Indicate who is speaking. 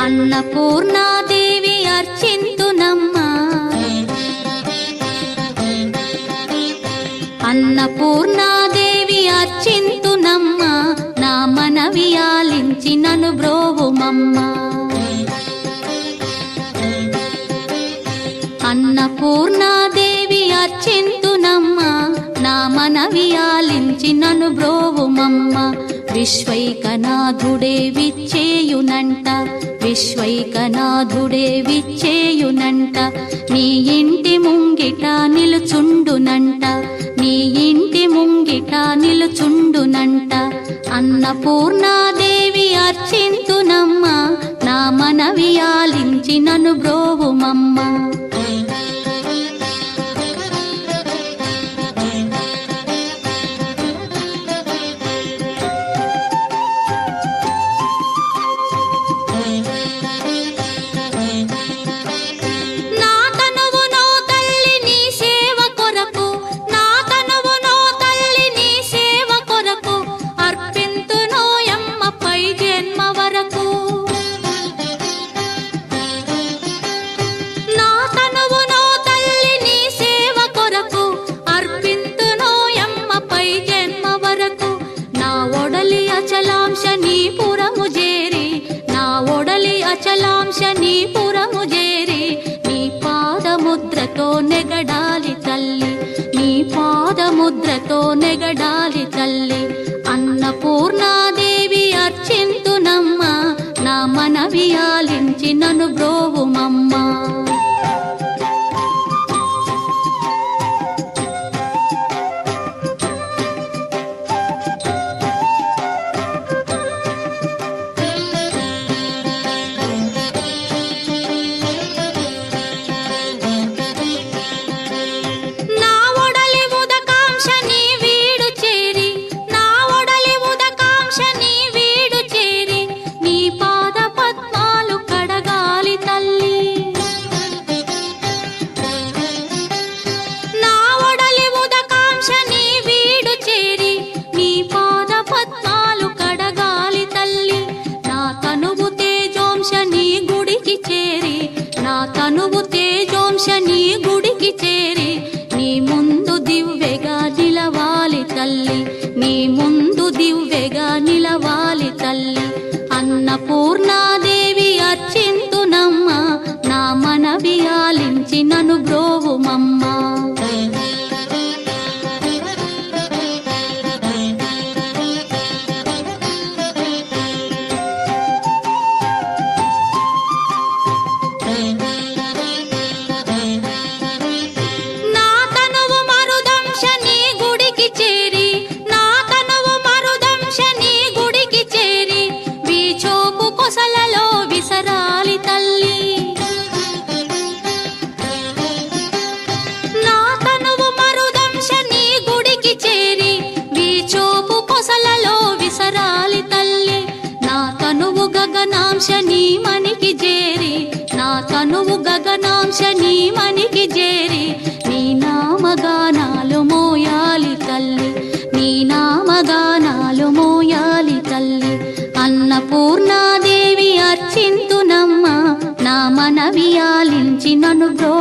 Speaker 1: అన్నపూర్ణాదేవి అర్చింతునమ్మా, అన్నపూర్ణాదేవి అర్చింతునమ్మా, నా మనవి ఆలించి నన్ను బ్రోవుమమ్మా. అన్నపూర్ణాదేవి అర్చింతునమ్మా, నా మనవి ఆలించి నన్ను బ్రోవుమమ్మా. విశ్వైకనాథుడే విచ్చేయునంట, విశ్వైకనాథుడే విచ్చేయునంట, నీ ఇంటి ముంగిట నిలుచుండునంట, నీ ఇంటి ముంగిట నిలుచుండునంట. అన్నపూర్ణాదేవి అర్చింతునమ్మా, నా మనవి ఆలించి నన్ను బ్రోవుమమ్మా. అచలాంశనీపురము చేరి నీ పాదముద్రతో నెగడాలి తల్లి, నీ పాదముద్రతో నెగడాలి తల్లి. అన్నపూర్ణాదేవి అర్చింతునమ్మా, నా మనవి ఆలించి నన్ను బ్రోవుమమ్మా. తనువు తేజోంశని గుడికి చేరి నీ ముందు దివ్వెగా నిలవాలి తల్లి, నీ ముందు దివ్వెగా నిలవాలి తల్లి. అన్నపూర్ణాదేవి అర్చింతునమ్మా, నా మనవి ఆలించి నన్ను బ్రోవుమమ్మా. గగనాంశని మనికి చేరి, నా తనువు గగనాంశని మనికి చేరి నీ నామగానాలు మోయాలి తల్లి, నీ నామగానాలు మోయాలి తల్లి. అన్నపూర్ణాదేవి అర్చింతునమ్మా, నా మనవి ఆలించి నన్ను బ్రో